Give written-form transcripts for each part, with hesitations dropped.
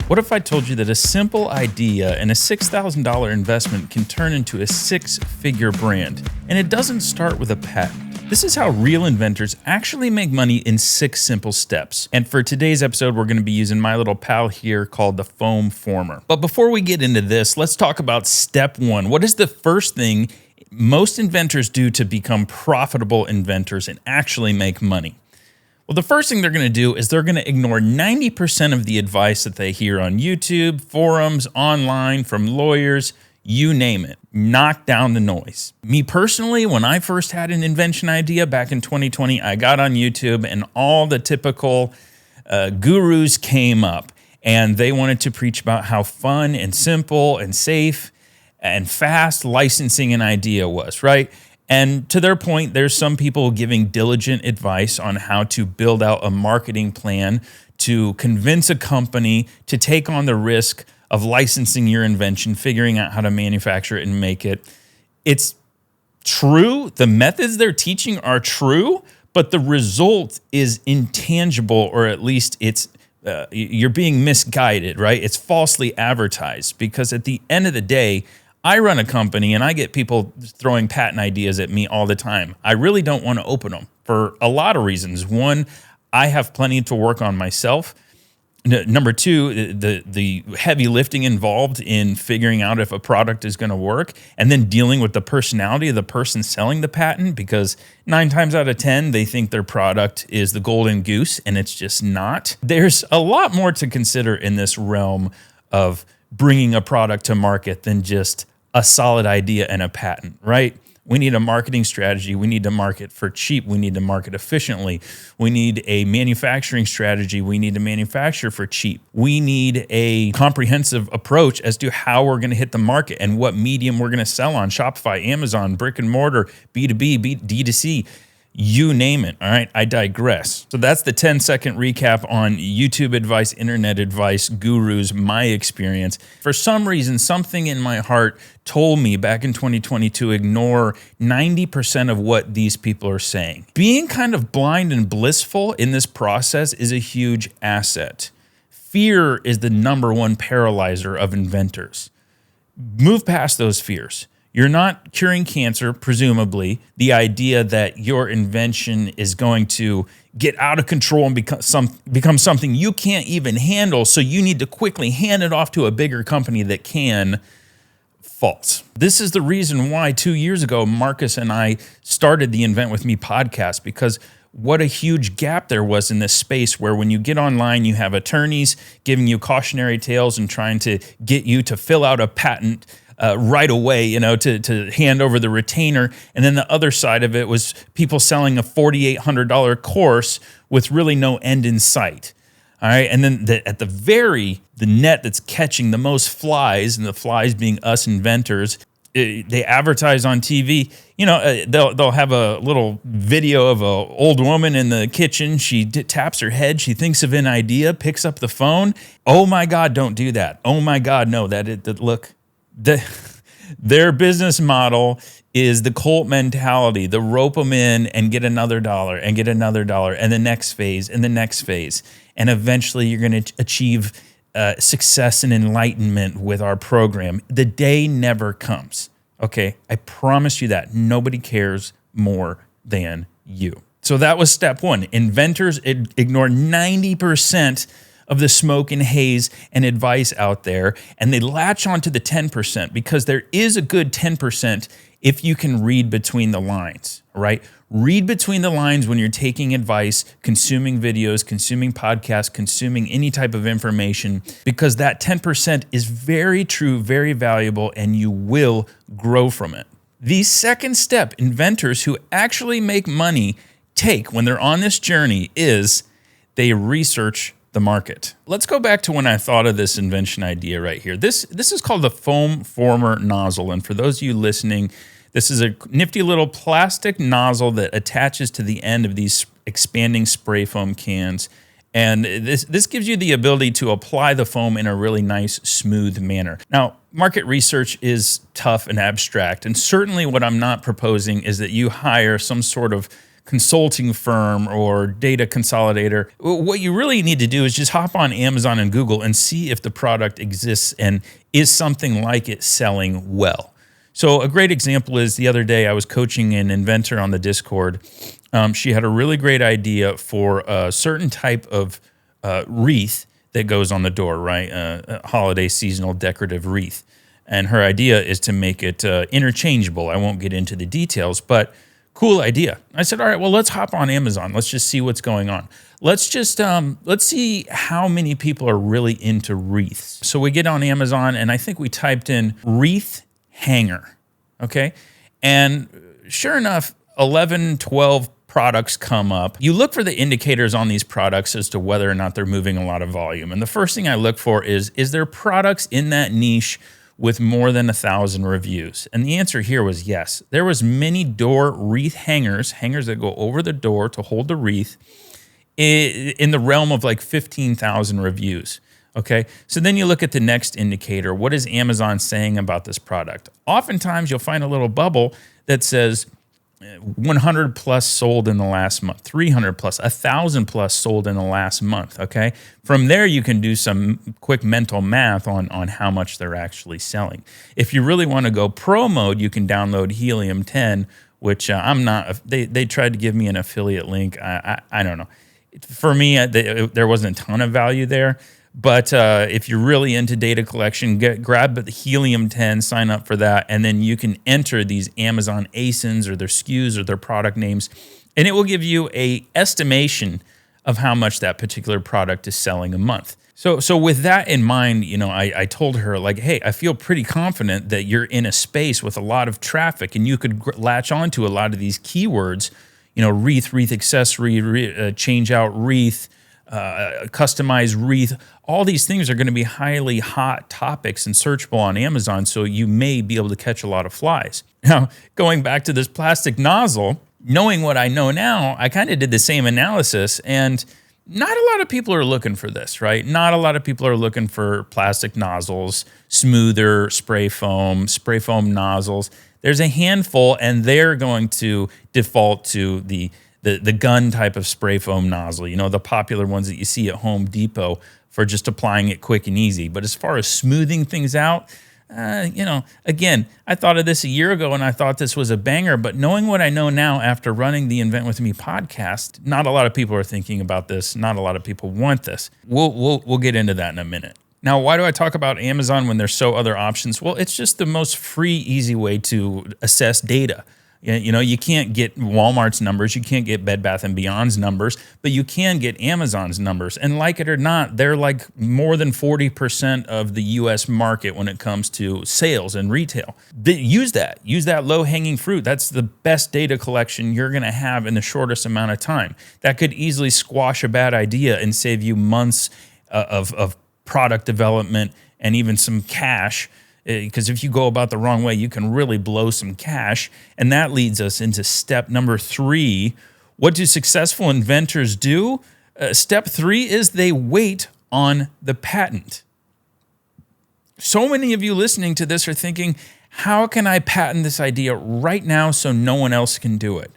What if I told you that a simple idea and a $6,000 investment can turn into a six-figure brand? And it doesn't start with a patent. This is how real inventors actually make money in 6 simple steps. And for today's episode, we're going to be using my little pal here called the foam former. But before we get into this, let's talk about step 1. What is the first thing most inventors do to become profitable inventors and actually make money? Well, the first thing they're going to do is they're going to ignore 90% of the advice that they hear on YouTube, forums, online, from lawyers, you name it. Knock down the noise. Me personally, when I first had an invention idea back in 2020, I got on YouTube and all the typical gurus came up and they wanted to preach about how fun and simple and safe and fast licensing an idea was, right? And to their point, there's some people giving diligent advice on how to build out a marketing plan to convince a company to take on the risk of licensing your invention, figuring out how to manufacture it and make it. It's true. The methods they're teaching are true, but the result is intangible, or at least it's you're being misguided, right? It's falsely advertised, because at the end of the day, I run a company and I get people throwing patent ideas at me all the time. I really don't want to open them for a lot of reasons. One, I have plenty to work on myself. Number two, the heavy lifting involved in figuring out if a product is going to work, and then dealing with the personality of the person selling the patent, because 9 times out of 10, they think their product is the golden goose, and it's just not. There's a lot more to consider in this realm of bringing a product to market than just a solid idea and a patent, right? We need a marketing strategy. We need to market for cheap. We need to market efficiently. We need a manufacturing strategy. We need to manufacture for cheap. We need a comprehensive approach as to how we're going to hit the market and what medium we're going to sell on: Shopify, Amazon, brick and mortar, B2B, D2C. You name it, all right? I digress. So that's the 10-second recap on YouTube advice, internet advice, gurus, my experience. For some reason, something in my heart told me back in 2020 to ignore 90% of what these people are saying. Being kind of blind and blissful in this process is a huge asset. Fear is the #1 paralyzer of inventors. Move past those fears. You're not curing cancer, presumably. The idea that your invention is going to get out of control and become something you can't even handle, so you need to quickly hand it off to a bigger company that can. False. This is the reason why 2 years ago, Marcus and I started the Invent With Me podcast, because what a huge gap there was in this space where when you get online, you have attorneys giving you cautionary tales and trying to get you to fill out a patent right away, to hand over the retainer. And then the other side of it was people selling a $4,800 course with really no end in sight. All right. And then the net that's catching the most flies, and the flies being us inventors, they advertise on TV. They'll have a little video of an old woman in the kitchen. She taps her head. She thinks of an idea, picks up the phone. Oh my God, don't do that. Oh my God, no, look. Their business model is the cult mentality, the rope them in and get another dollar and get another dollar and the next phase and the next phase. And eventually you're going to achieve success and enlightenment with our program. The day never comes, okay? I promise you that. Nobody cares more than you. So that was step 1. Inventors ignore 90% of the smoke and haze and advice out there, and they latch onto the 10%, because there is a good 10% if you can read between the lines, right? Read between the lines when you're taking advice, consuming videos, consuming podcasts, consuming any type of information, because that 10% is very true, very valuable, and you will grow from it. The second step inventors who actually make money take when they're on this journey is they research the market. Let's go back to when I thought of this invention idea right here. This is called the foam former nozzle. And for those of you listening, this is a nifty little plastic nozzle that attaches to the end of these expanding spray foam cans. And this gives you the ability to apply the foam in a really nice, smooth manner. Now, market research is tough and abstract. And certainly what I'm not proposing is that you hire some sort of consulting firm or data consolidator. What you really need to do is just hop on Amazon and Google and see if the product exists and is something like it selling well. So a great example is the other day I was coaching an inventor on the Discord. She had a really great idea for a certain type of wreath that goes on the door, right? A holiday seasonal decorative wreath. And her idea is to make it interchangeable. I won't get into the details, but cool idea. I said, all right, well, let's hop on Amazon. Let's just see what's going on. Let's see how many people are really into wreaths. So we get on Amazon, and I think we typed in wreath hanger, okay? And sure enough, 11, 12 products come up. You look for the indicators on these products as to whether or not they're moving a lot of volume. And the first thing I look for is there products in that niche with more than 1,000 reviews? And the answer here was yes. There was many door wreath hangers that go over the door to hold the wreath, in the realm of like 15,000 reviews. Okay, so then you look at the next indicator. What is Amazon saying about this product? Oftentimes you'll find a little bubble that says 100 plus sold in the last month, 300 plus, 1,000 plus sold in the last month, okay? From there, you can do some quick mental math on how much they're actually selling. If you really want to go pro mode, you can download Helium 10, which I'm not, they tried to give me an affiliate link. I don't know. For me, there wasn't a ton of value there. But if you're really into data collection, grab the Helium 10, sign up for that, and then you can enter these Amazon ASINs or their SKUs or their product names, and it will give you a estimation of how much that particular product is selling a month. So with that in mind, I told her, like, hey, I feel pretty confident that you're in a space with a lot of traffic, and you could latch onto a lot of these keywords, wreath accessory, change out wreath, customized wreath. All these things are going to be highly hot topics and searchable on Amazon, so you may be able to catch a lot of flies. Now, going back to this plastic nozzle, knowing what I know now, I kind of did the same analysis, and not a lot of people are looking for this, right? Not a lot of people are looking for plastic nozzles, smoother spray foam nozzles. There's a handful, and they're going to default to the gun type of spray foam nozzle, the popular ones that you see at Home Depot for just applying it quick and easy. But as far as smoothing things out, again, I thought of this a year ago and I thought this was a banger, but knowing what I know now after running the Invent With Me podcast, not a lot of people are thinking about this. Not a lot of people want this. We'll get into that in a minute. Now, why do I talk about Amazon when there's so other options? Well, it's just the most free, easy way to assess data. You can't get Walmart's numbers, you can't get Bed Bath & Beyond's numbers, but you can get Amazon's numbers. And like it or not, they're like more than 40% of the US market when it comes to sales and retail. Use that low-hanging fruit. That's the best data collection you're going to have in the shortest amount of time. That could easily squash a bad idea and save you months of product development and even some cash. Because if you go about the wrong way, you can really blow some cash. And that leads us into step number 3. What do successful inventors do? Step 3 is they wait on the patent. So many of you listening to this are thinking, how can I patent this idea right now so no one else can do it?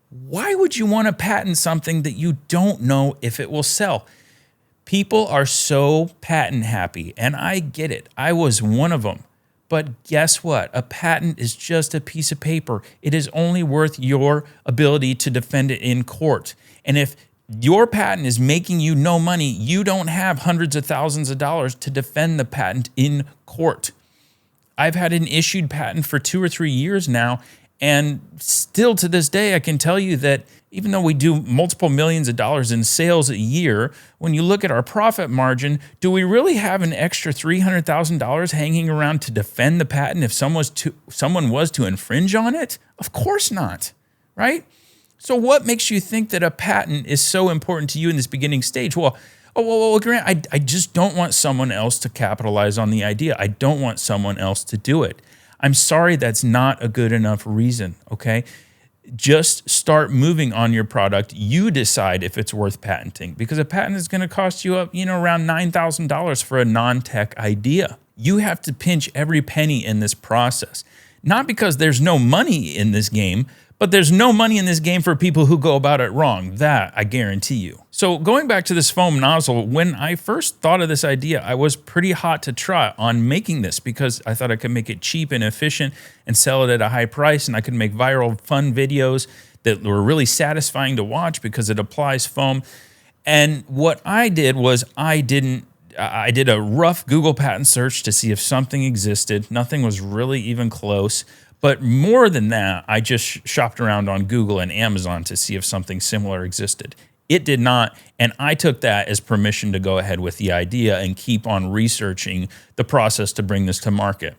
Why would you want to patent something that you don't know if it will sell? People are so patent happy, and I get it. I was one of them. But guess what? A patent is just a piece of paper. It is only worth your ability to defend it in court. And if your patent is making you no money, you don't have hundreds of thousands of dollars to defend the patent in court. I've had an issued patent for 2 or 3 years now, and still to this day, I can tell you that even though we do multiple millions of dollars in sales a year, when you look at our profit margin, do we really have an extra $300,000 hanging around to defend the patent if someone was to infringe on it? Of course not, right? So what makes you think that a patent is so important to you in this beginning stage? Well, Grant, I just don't want someone else to capitalize on the idea. I don't want someone else to do it. I'm sorry, that's not a good enough reason, okay? Just start moving on your product. You decide if it's worth patenting, because a patent is going to cost you around $9,000 for a non-tech idea. You have to pinch every penny in this process, not because there's no money in this game, But there's no money in this game for people who go about it wrong. That I guarantee you. So going back to this foam nozzle, when I first thought of this idea, I was pretty hot to try on making this because I thought I could make it cheap and efficient and sell it at a high price, and I could make viral fun videos that were really satisfying to watch because it applies foam. And what I did was I did a rough Google patent search to see if something existed. Nothing was really even close. But more than that, I just shopped around on Google and Amazon to see if something similar existed. It did not, and I took that as permission to go ahead with the idea and keep on researching the process to bring this to market.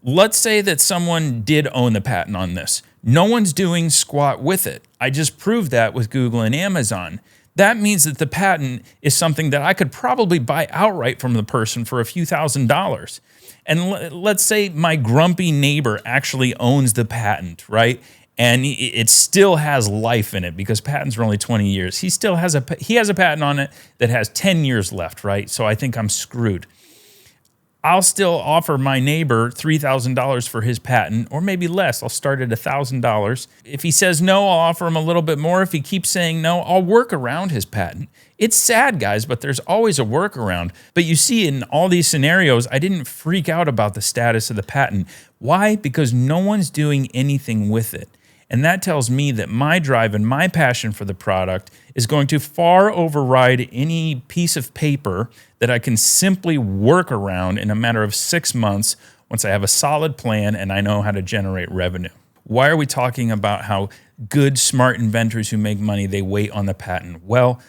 Let's say that someone did own the patent on this. No one's doing squat with it. I just proved that with Google and Amazon. That means that the patent is something that I could probably buy outright from the person for a few $1,000s. And let's say my grumpy neighbor actually owns the patent, right? And it still has life in it because patents are only 20 years. He has a patent on it that has 10 years left, right? So I think I'm screwed. I'll still offer my neighbor $3,000 for his patent, or maybe less. I'll start at $1,000. If he says no, I'll offer him a little bit more. If he keeps saying no, I'll work around his patent. It's sad, guys, but there's always a workaround. But you see, in all these scenarios, I didn't freak out about the status of the patent. Why? Because no one's doing anything with it. And that tells me that my drive and my passion for the product is going to far override any piece of paper that I can simply work around in a matter of 6 months once I have a solid plan and I know how to generate revenue. Why are we talking about how good, smart inventors who make money, they wait on the patent? Well,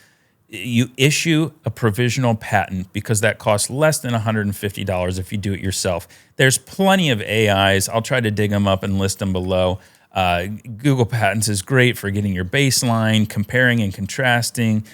you issue a provisional patent because that costs less than $150 if you do it yourself. There's plenty of AIs. I'll try to dig them up and list them below. Google Patents is great for getting your baseline, comparing and contrasting.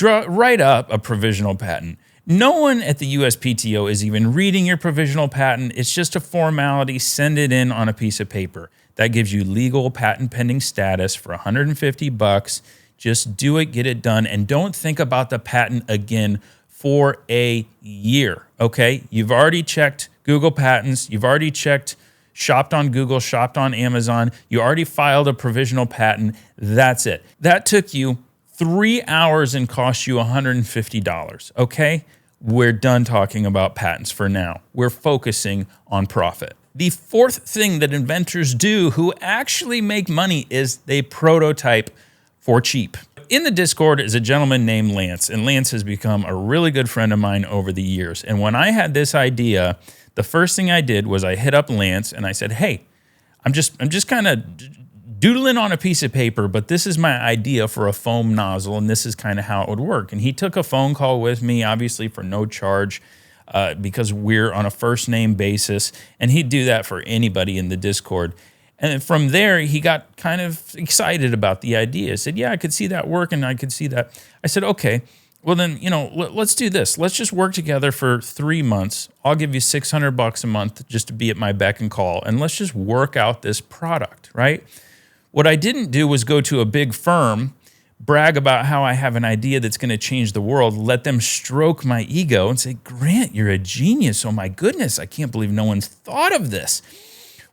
Write up a provisional patent. No one at the USPTO is even reading your provisional patent. It's just a formality. Send it in on a piece of paper. That gives you legal patent pending status for $150. Just do it, get it done, and don't think about the patent again for a year, okay? You've already checked Google Patents. You've already shopped on Google, shopped on Amazon. You already filed a provisional patent. That's it. That took you 3 hours and cost you $150, okay? We're done talking about patents for now. We're focusing on profit. The fourth thing that inventors do who actually make money is they prototype for cheap. In the Discord is a gentleman named Lance, and Lance has become a really good friend of mine over the years. And when I had this idea, the first thing I did was I hit up Lance and I said, hey, I'm just kind of doodling on a piece of paper, but this is my idea for a foam nozzle, and this is kind of how it would work. And he took a phone call with me, obviously for no charge, because we're on a first name basis, and he'd do that for anybody in the Discord. And from there, he got kind of excited about the idea. He said, yeah, I could see that working. I could see that. I said, okay, well then, let's do this. Let's just work together for 3 months. I'll give you $600 a month just to be at my beck and call. And let's just work out this product, right? What I didn't do was go to a big firm, brag about how I have an idea that's going to change the world, let them stroke my ego and say, Grant, you're a genius. Oh my goodness, I can't believe no one's thought of this.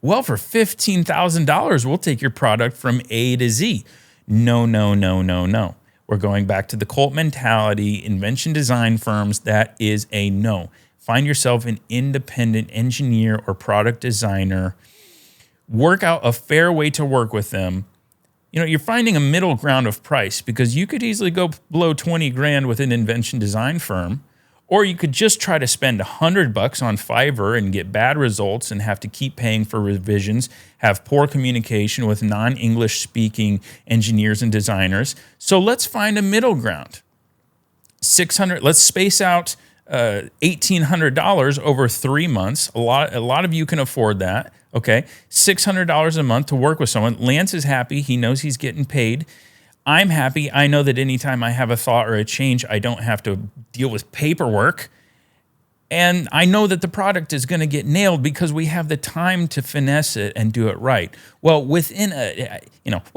Well, for $15,000, we'll take your product from A to Z. No, no, no, no, no. We're going back to the cult mentality, invention design firms. That is a no. Find yourself an independent engineer or product designer. Work out a fair way to work with them. You're finding a middle ground of price because you could easily go below 20 grand with an invention design firm. Or you could just try to spend $100 on Fiverr and get bad results and have to keep paying for revisions, have poor communication with non-English speaking engineers and designers. So let's find a middle ground. Let's space out $1,800 over 3 months. A lot of you can afford that. Okay, $600 a month to work with someone. Lance is happy. He knows he's getting paid. I'm happy. I know that anytime I have a thought or a change, I don't have to deal with paperwork. And I know that the product is going to get nailed because we have the time to finesse it and do it right. Well, what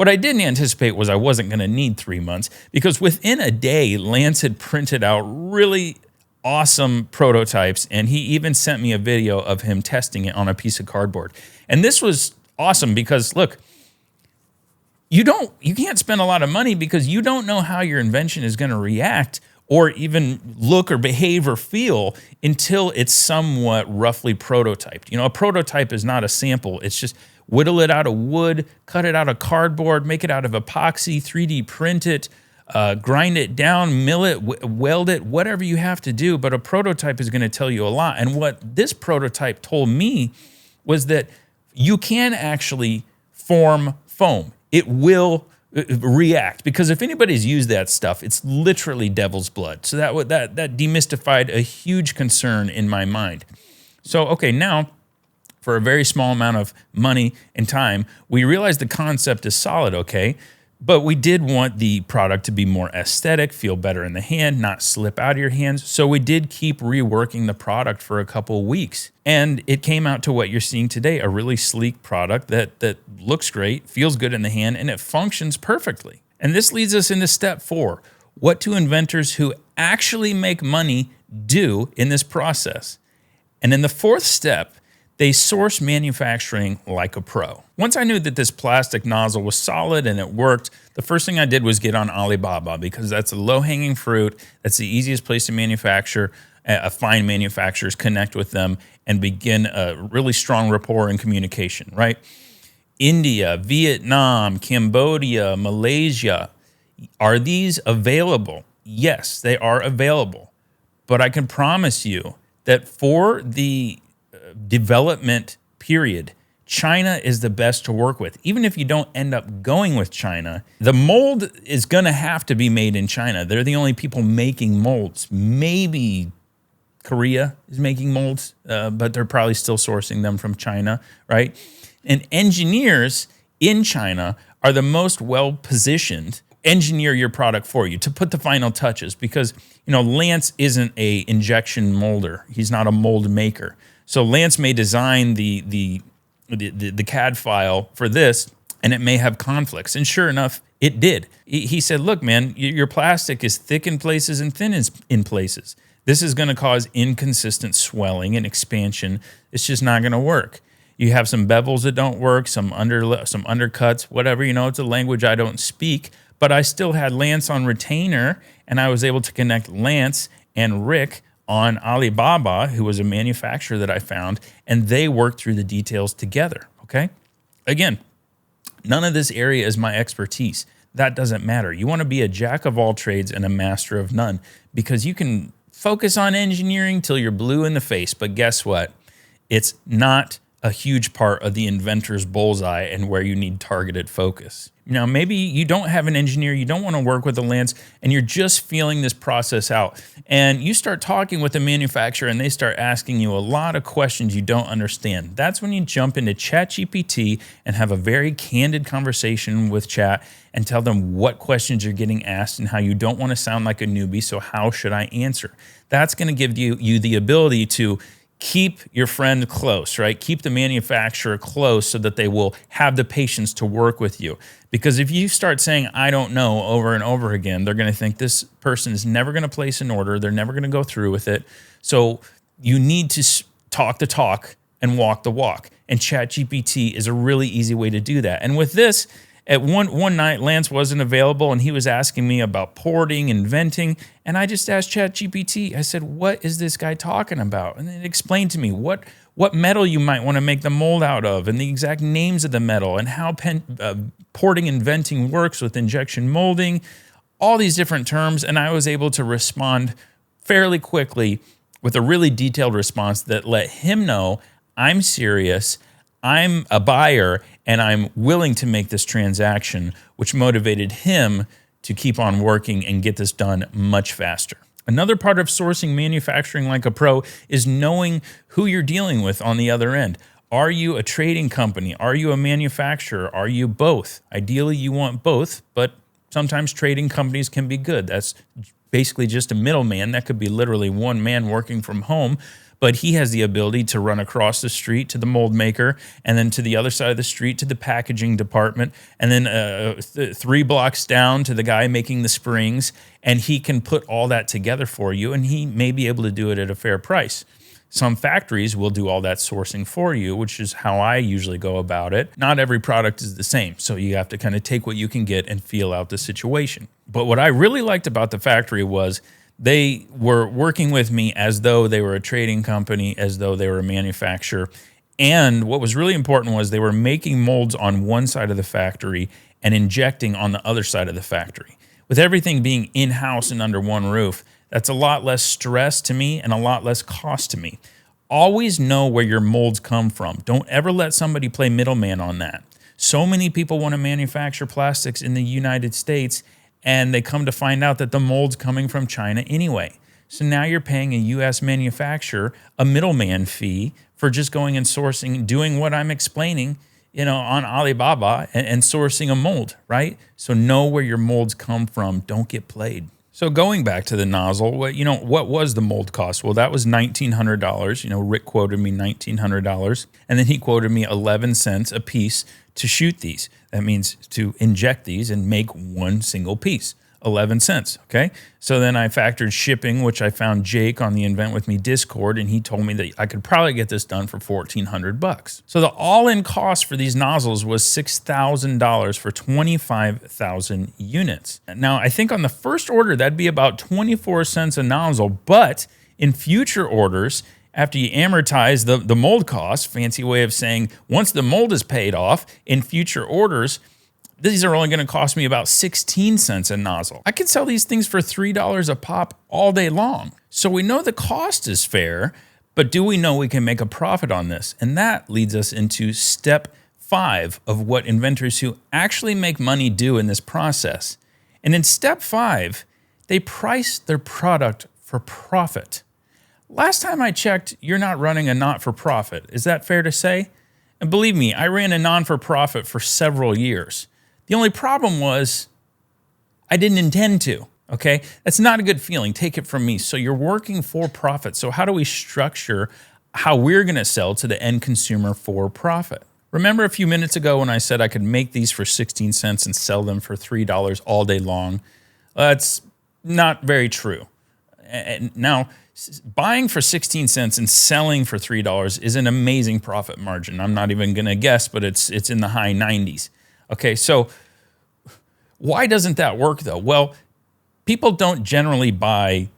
I didn't anticipate was I wasn't going to need 3 months because within a day, Lance had printed out really awesome prototypes. And he even sent me a video of him testing it on a piece of cardboard. And this was awesome because, look, you can't spend a lot of money because you don't know how your invention is going to react or even look or behave or feel until it's somewhat roughly prototyped. A prototype is not a sample. It's just whittle it out of wood, cut it out of cardboard, make it out of epoxy, 3D print it, grind it down, mill it, weld it, whatever you have to do. But a prototype is going to tell you a lot. And what this prototype told me was that you can actually form foam. It will react, because if anybody's used that stuff, it's literally devil's blood. So that demystified a huge concern in my mind. So, okay, now for a very small amount of money and time, we realized the concept is solid, okay? But we did want the product to be more aesthetic, feel better in the hand, not slip out of your hands. So we did keep reworking the product for a couple of weeks. And it came out to what you're seeing today, a really sleek product that looks great, feels good in the hand, and it functions perfectly. And this leads us into step 4. What do inventors who actually make money do in this process? And in the 4th step, they source manufacturing like a pro. Once I knew that this plastic nozzle was solid and it worked, the first thing I did was get on Alibaba, because that's a low-hanging fruit. That's the easiest place to manufacture. Find manufacturers, connect with them, and begin a really strong rapport and communication, right? India, Vietnam, Cambodia, Malaysia, are these available? Yes, they are available. But I can promise you that for the development period, China is the best to work with. Even if you don't end up going with China, the mold is going to have to be made in China. They're the only people making molds. Maybe Korea is making molds, but they're probably still sourcing them from China, right? And engineers in China are the most well-positioned engineer your product for you, to put the final touches, because Lance isn't a injection molder. He's not a mold maker. So Lance may design the CAD file for this, and it may have conflicts. And sure enough, it did. He said, look, man, your plastic is thick in places and thin in places. This is going to cause inconsistent swelling and expansion. It's just not going to work. You have some bevels that don't work, some undercuts, whatever. It's a language I don't speak, but I still had Lance on retainer, and I was able to connect Lance and Rick on Alibaba, who was a manufacturer that I found, and they worked through the details together, okay? Again, none of this area is my expertise. That doesn't matter. You want to be a jack of all trades and a master of none, because you can focus on engineering till you're blue in the face, but guess what? It's not a huge part of the inventor's bullseye and where you need targeted focus. Maybe you don't have an engineer, you don't want to work with a Lance, and you're just feeling this process out. And you start talking with the manufacturer and they start asking you a lot of questions you don't understand. That's when you jump into ChatGPT and have a very candid conversation with Chat and tell them what questions you're getting asked and how you don't want to sound like a newbie, so how should I answer? That's going to give you the ability to keep your friend close, right? Keep the manufacturer close so that they will have the patience to work with you. Because if you start saying, I don't know, over and over again, they're going to think this person is never going to place an order. They're never going to go through with it. So you need to talk the talk and walk the walk. And ChatGPT is a really easy way to do that. And with this, at one night, Lance wasn't available, and he was asking me about porting and venting, and I just asked ChatGPT. I said, what is this guy talking about? And it explained to me what metal you might want to make the mold out of, and the exact names of the metal, and how porting and venting works with injection molding, all these different terms, and I was able to respond fairly quickly with a really detailed response that let him know I'm serious, I'm a buyer, and I'm willing to make this transaction, which motivated him to keep on working and get this done much faster. Another part of sourcing manufacturing like a pro is knowing who you're dealing with on the other end. Are you a trading company? Are you a manufacturer? Are you both? Ideally, you want both, but sometimes trading companies can be good. That's basically just a middleman. That could be literally one man working from home, but he has the ability to run across the street to the mold maker, and then to the other side of the street to the packaging department, and then 3 blocks down to the guy making the springs, and he can put all that together for you, and he may be able to do it at a fair price. Some factories will do all that sourcing for you, which is how I usually go about it. Not every product is the same, so you have to kind of take what you can get and feel out the situation. But what I really liked about the factory was they were working with me as though they were a trading company, as though they were a manufacturer. And what was really important was they were making molds on one side of the factory and injecting on the other side of the factory. With everything being in-house and under one roof, that's a lot less stress to me and a lot less cost to me. Always know where your molds come from. Don't ever let somebody play middleman on that. So many people want to manufacture plastics in the United States, and they come to find out that the mold's coming from China anyway. So now you're paying a U.S. manufacturer a middleman fee for just going and sourcing, doing what I'm explaining, on Alibaba and sourcing a mold, right? So know where your molds come from. Don't get played. So going back to the nozzle, what was the mold cost? Well, that was $1,900. Rick quoted me $1,900, and then he quoted me 11 cents a piece to shoot these. That means to inject these and make one single piece. 11 cents, okay? So then I factored shipping, which I found Jake on the Invent With Me Discord, and he told me that I could probably get this done for $1,400. So the all-in cost for these nozzles was $6,000 for 25,000 units. Now, I think on the first order, that'd be about 24 cents a nozzle, but in future orders, after you amortize the mold cost, fancy way of saying once the mold is paid off, in future orders, these are only going to cost me about 16 cents a nozzle. I could sell these things for $3 a pop all day long. So we know the cost is fair, but do we know we can make a profit on this? And that leads us into step 5 of what inventors who actually make money do in this process. And in step 5, they price their product for profit. Last time I checked, you're not running a not-for-profit. Is that fair to say? And believe me, I ran a non-for-profit for several years. The only problem was I didn't intend to, okay? That's not a good feeling. Take it from me. So you're working for profit. So how do we structure how we're going to sell to the end consumer for profit? Remember a few minutes ago when I said I could make these for 16 cents and sell them for $3 all day long? That's not very true. And now, buying for 16 cents and selling for $3 is an amazing profit margin. I'm not even going to guess, but it's in the high 90s. Okay, so why doesn't that work though? Well, people don't generally buy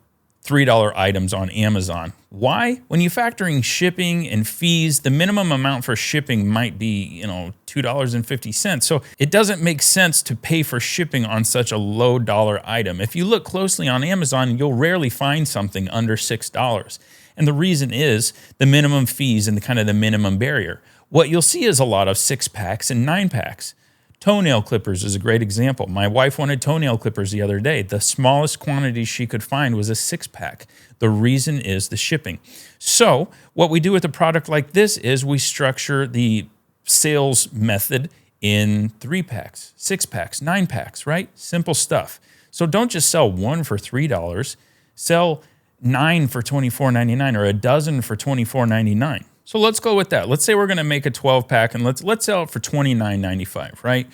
$3 items on Amazon. Why? When you factor in shipping and fees, the minimum amount for shipping might be, $2.50. So it doesn't make sense to pay for shipping on such a low dollar item. If you look closely on Amazon, you'll rarely find something under $6. And the reason is the minimum fees and the minimum barrier. What you'll see is a lot of 6-packs and 9-packs. Toenail clippers is a great example. My wife wanted toenail clippers the other day. The smallest quantity she could find was a 6-pack. The reason is the shipping. So what we do with a product like this is we structure the sales method in 3-packs, 6-packs, 9-packs, right? Simple stuff. So don't just sell one for $3. Sell 9 for $24.99 or a dozen for $24.99. So let's go with that. Let's say we're going to make a 12-pack and let's sell it for $29.95, right?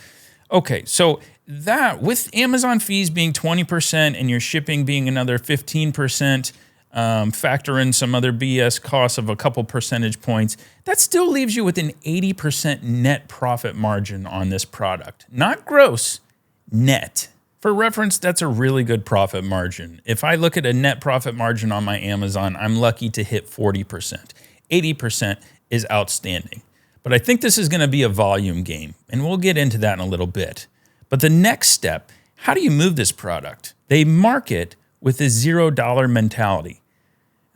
Okay, so that with Amazon fees being 20% and your shipping being another 15%, factor in some other BS costs of a couple percentage points, that still leaves you with an 80% net profit margin on this product. Not gross, net. For reference, that's a really good profit margin. If I look at a net profit margin on my Amazon, I'm lucky to hit 40%. 80% is outstanding. But I think this is going to be a volume game, and we'll get into that in a little bit. But the next step, how do you move this product? They market with a $0 mentality.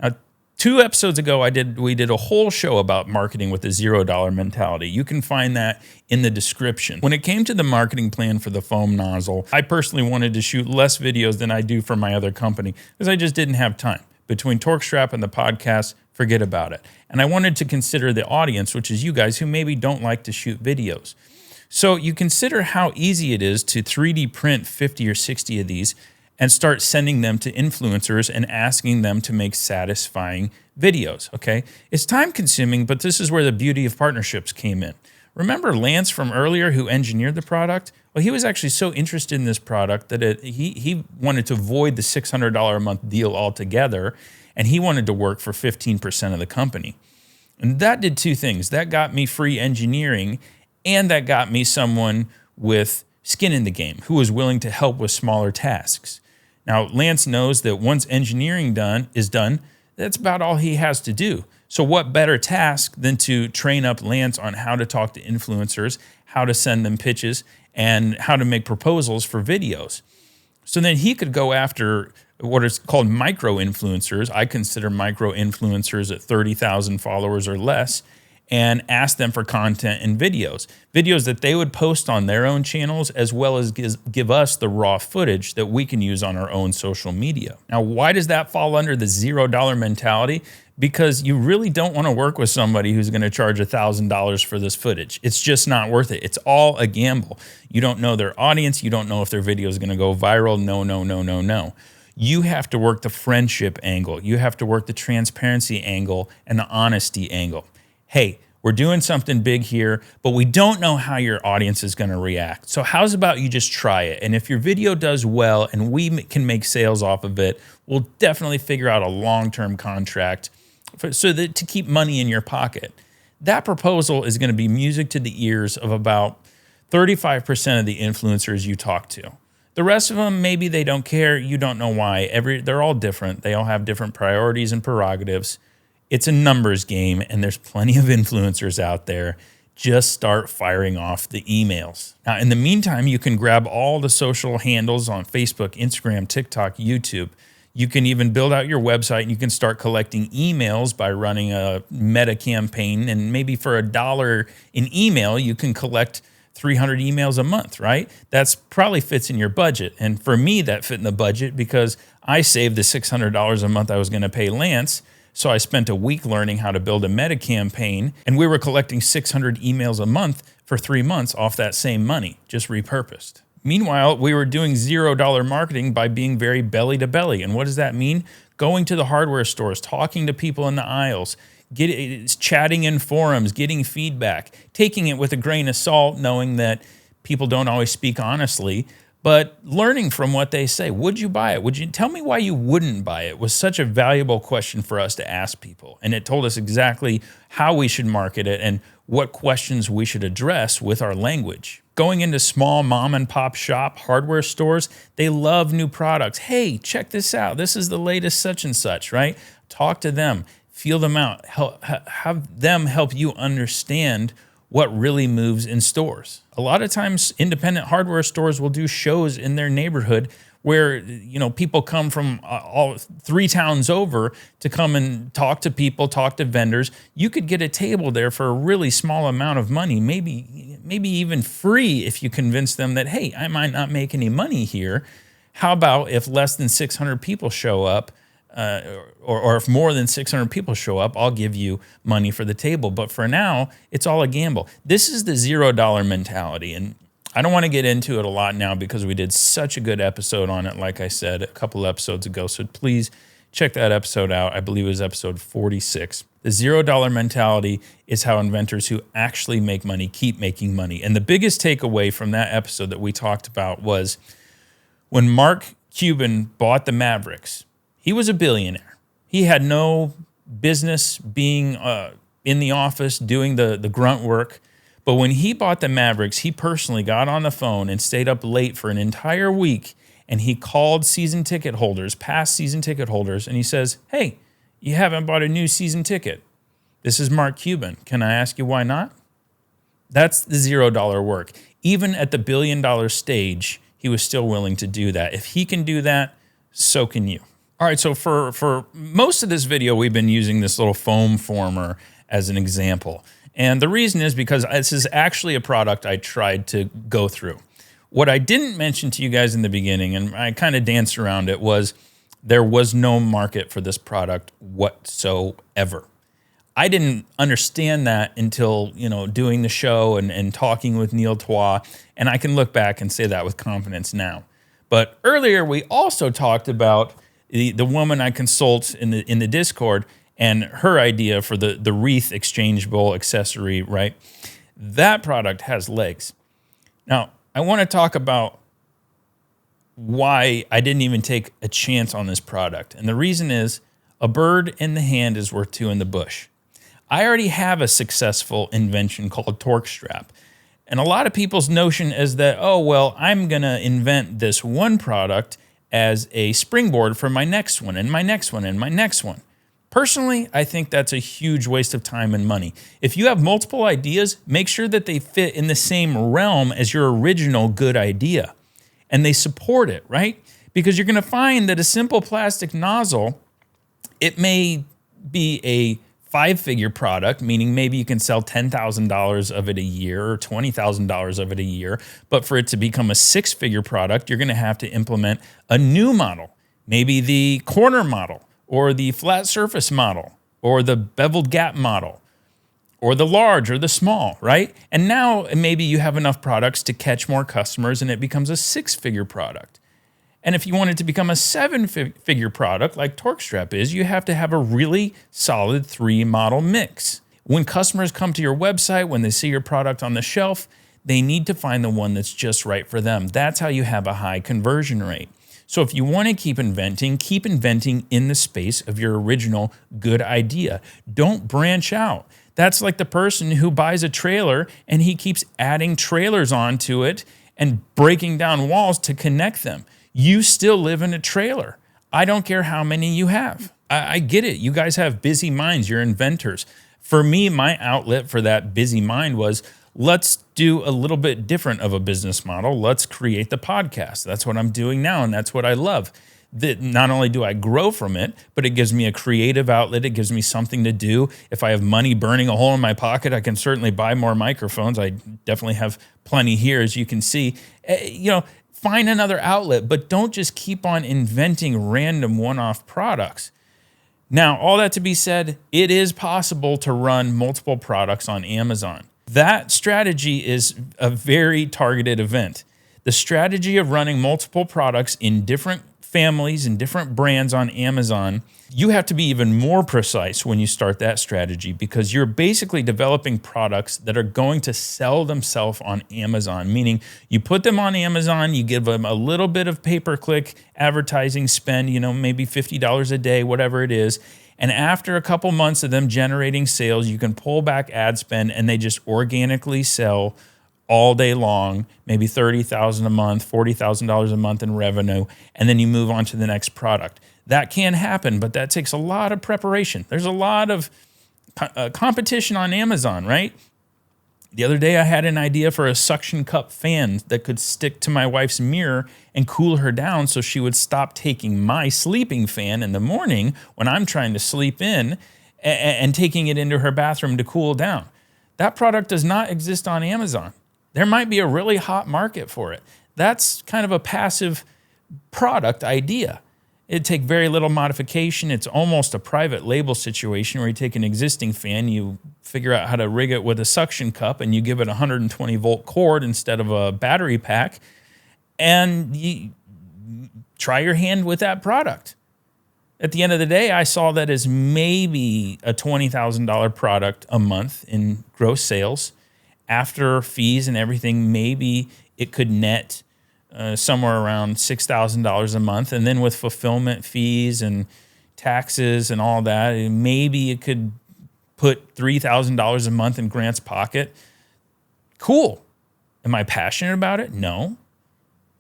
Now, 2 episodes ago, we did a whole show about marketing with a $0 mentality. You can find that in the description. When it came to the marketing plan for the foam nozzle, I personally wanted to shoot less videos than I do for my other company because I just didn't have time. Between TorqueStrap and the podcast, forget about it. And I wanted to consider the audience, which is you guys who maybe don't like to shoot videos. So you consider how easy it is to 3D print 50 or 60 of these and start sending them to influencers and asking them to make satisfying videos, okay? It's time consuming, but this is where the beauty of partnerships came in. Remember Lance from earlier who engineered the product? Well, he was actually so interested in this product that he wanted to avoid the $600 a month deal altogether, and he wanted to work for 15% of the company. And that did two things. That got me free engineering, and that got me someone with skin in the game who was willing to help with smaller tasks. Now, Lance knows that once engineering is done, that's about all he has to do. So what better task than to train up Lance on how to talk to influencers, how to send them pitches, and how to make proposals for videos. So then he could go after what is called micro-influencers. I consider micro-influencers at 30,000 followers or less, and ask them for content and videos that they would post on their own channels, as well as give us the raw footage that we can use on our own social media. Now, why does that fall under the $0 mentality? Because you really don't want to work with somebody who's going to charge $1,000 for this footage. It's just not worth it. It's all a gamble. You don't know their audience. You don't know if their video is going to go viral. No. You have to work the friendship angle. You have to work the transparency angle and the honesty angle. Hey, we're doing something big here, but we don't know how your audience is going to react. So how's about you just try it? And if your video does well and we can make sales off of it, we'll definitely figure out a long-term contract to keep money in your pocket. That proposal is going to be music to the ears of about 35% of the influencers you talk to. The rest of them, maybe they don't care. You don't know why. They're all different. They all have different priorities and prerogatives. It's a numbers game, and there's plenty of influencers out there. Just start firing off the emails. Now, in the meantime, you can grab all the social handles on Facebook, Instagram, TikTok, YouTube. You can even build out your website, and you can start collecting emails by running a meta campaign. And maybe for $1 in email, you can collect 300 emails a month, right? That's probably fits in your budget. And for me, that fit in the budget because I saved the $600 a month I was going to pay Lance. So I spent a week learning how to build a meta campaign, and we were collecting 600 emails a month for 3 months off that same money, just repurposed. Meanwhile, we were doing $0 marketing by being very belly to belly. And what does that mean? Going to the hardware stores, talking to people in the aisles, chatting in forums, getting feedback, taking it with a grain of salt, knowing that people don't always speak honestly, but learning from what they say. Would you buy it? Would you tell me why you wouldn't buy it? Was such a valuable question for us to ask people. And it told us exactly how we should market it and what questions we should address with our language. Going into small mom and pop shop hardware stores, they love new products. Hey, check this out. This is the latest such and such, right? Talk to them, feel them out, have them help you understand what really moves in stores. A lot of times, independent hardware stores will do shows in their neighborhood where people come from all 3 towns over to come and talk to people, talk to vendors. You could get a table there for a really small amount of money, maybe even free if you convince them that, hey, I might not make any money here. How about if less than 600 people show up? Or if more than 600 people show up, I'll give you money for the table. But for now, it's all a gamble. This is the $0 mentality. And I don't want to get into it a lot now because we did such a good episode on it, like I said, a couple episodes ago. So please check that episode out. I believe it was episode 46. The $0 mentality is how inventors who actually make money keep making money. And the biggest takeaway from that episode that we talked about was when Mark Cuban bought the Mavericks. He was a billionaire. He had no business being in the office doing the grunt work. But when he bought the Mavericks, he personally got on the phone and stayed up late for an entire week. And he called season ticket holders, past season ticket holders, and he says, hey, you haven't bought a new season ticket. This is Mark Cuban. Can I ask you why not? That's the $0 work. Even at the $1 billion stage, he was still willing to do that. If he can do that, so can you. All right, so for most of this video, we've been using this little foam former as an example. And the reason is because this is actually a product I tried to go through. What I didn't mention to you guys in the beginning, and I kind of danced around it, was there was no market for this product whatsoever. I didn't understand that until, doing the show and talking with Neil Twa, and I can look back and say that with confidence now. But earlier, we also talked about the woman I consult in the Discord and her idea for the wreath exchangeable accessory, right? that product has legs. Now, I want to talk about why I didn't even take a chance on this product. And the reason is a bird in the hand is worth two in the bush. I already have a successful invention called torque strap. And a lot of people's notion is that, oh, well, I'm going to invent this one product as a springboard for my next one and my next one and my next one. Personally, I think that's a huge waste of time and money. If you have multiple ideas, make sure that they fit in the same realm as your original good idea and they support it, right? Because you're going to find that a simple plastic nozzle, it may be a five-figure product, meaning maybe you can sell $10,000 of it a year or $20,000 of it a year, but for it to become a six-figure product, you're going to have to implement a new model, maybe the corner model, or the flat surface model, or the beveled gap model, or the large or the small, right? And now maybe you have enough products to catch more customers and it becomes a six-figure product. And if you want it to become a seven-figure product like Torque Strap is, you have to have a really solid three-model mix. When customers come to your website, when they see your product on the shelf, they need to find the one that's just right for them. That's how you have a high conversion rate. So if you want to keep inventing in the space of your original good idea. Don't branch out. That's like the person who buys a trailer and he keeps adding trailers onto it and breaking down walls to connect them. You still live in a trailer. I don't care how many you have. I get it. You guys have busy minds. You're inventors. For me, my outlet for that busy mind was, let's do a little bit different of a business model. Let's create the podcast. That's what I'm doing now, and that's what I love. That not only do I grow from it, but it gives me a creative outlet. It gives me something to do. If I have money burning a hole in my pocket, I can certainly buy more microphones. I definitely have plenty here, as you can see. Find another outlet, but don't just keep on inventing random one-off products. Now, all that to be said, it is possible to run multiple products on Amazon. That strategy is a very targeted event. The strategy of running multiple products in different families and different brands on Amazon, you have to be even more precise when you start that strategy because you're basically developing products that are going to sell themselves on Amazon, meaning you put them on Amazon, you give them a little bit of pay-per-click advertising spend, maybe $50 a day, whatever it is. And after a couple months of them generating sales, you can pull back ad spend and they just organically sell all day long, maybe $30,000 a month, $40,000 a month in revenue, and then you move on to the next product. That can happen, but that takes a lot of preparation. There's a lot of competition on Amazon, right? The other day I had an idea for a suction cup fan that could stick to my wife's mirror and cool her down so she would stop taking my sleeping fan in the morning when I'm trying to sleep in and taking it into her bathroom to cool down. That product does not exist on Amazon. There might be a really hot market for it. That's kind of a passive product idea. It'd take very little modification. It's almost a private label situation where you take an existing fan, you figure out how to rig it with a suction cup, and you give it a 120 volt cord instead of a battery pack, and you try your hand with that product. At the end of the day, I saw that as maybe a $20,000 product a month in gross sales. After fees and everything, maybe it could net somewhere around $6,000 a month. And then with fulfillment fees and taxes and all that, maybe it could put $3,000 a month in Grant's pocket. Cool. Am I passionate about it? No.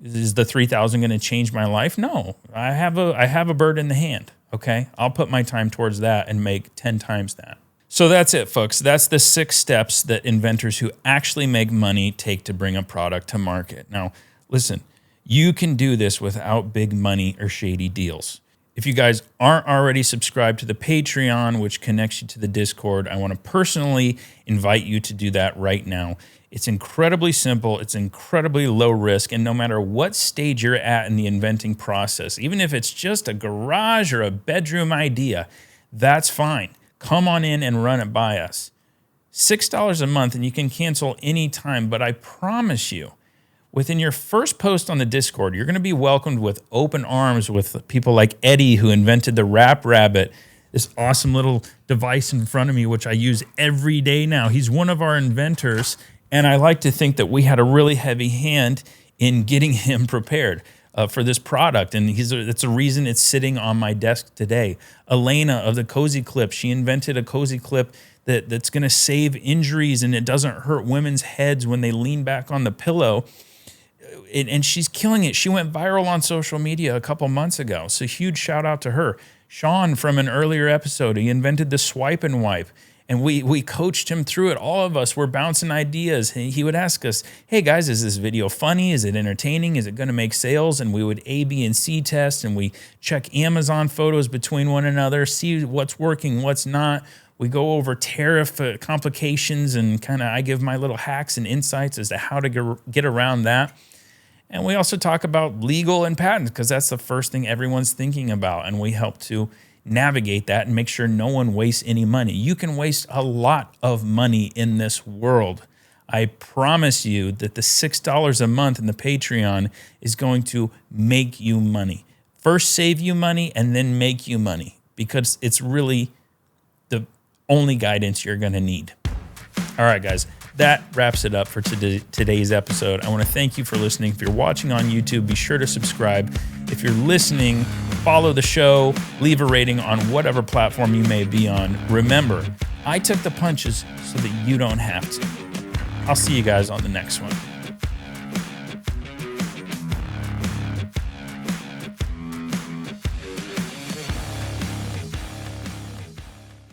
Is the $3,000 going to change my life? No. I have a bird in the hand. Okay. I'll put my time towards that and make 10 times that. So that's it, folks. That's the 6 steps that inventors who actually make money take to bring a product to market. Now, listen, you can do this without big money or shady deals. If you guys aren't already subscribed to the Patreon, which connects you to the Discord, I want to personally invite you to do that right now. It's incredibly simple. It's incredibly low risk. And no matter what stage you're at in the inventing process, even if it's just a garage or a bedroom idea, that's fine. Come on in and run it by us. $6 a month and you can cancel anytime, but I promise you, within your first post on the Discord, you're going to be welcomed with open arms with people like Eddie, who invented the Rap Rabbit, this awesome little device in front of me, which I use every day now. He's one of our inventors, and I like to think that we had a really heavy hand in getting him prepared for this product, and that's a reason it's sitting on my desk today. Elena of the Cozy Clip, she invented a Cozy Clip that's going to save injuries, and it doesn't hurt women's heads when they lean back on the pillow. And she's killing it. She went viral on social media a couple months ago, so huge shout out to her. Sean from an earlier episode, he invented the Swipe and Wipe, and we coached him through it. All of us were bouncing ideas. He would ask us, hey guys, is this video funny? Is it entertaining? Is it going to make sales? And we would A, B, and C test, and we check Amazon photos between one another, see what's working, what's not. We go over tariff complications, and I give my little hacks and insights as to how to get around that. And we also talk about legal and patents, because that's the first thing everyone's thinking about. And we help to navigate that and make sure no one wastes any money. You can waste a lot of money in this world. I promise you that the $6 a month in the Patreon is going to make you money. First save you money and then make you money, because it's really the only guidance you're going to need. All right, guys. That wraps it up for today's episode. I want to thank you for listening. If you're watching on YouTube, be sure to subscribe. If you're listening, follow the show, leave a rating on whatever platform you may be on. Remember, I took the punches so that you don't have to. I'll see you guys on the next one.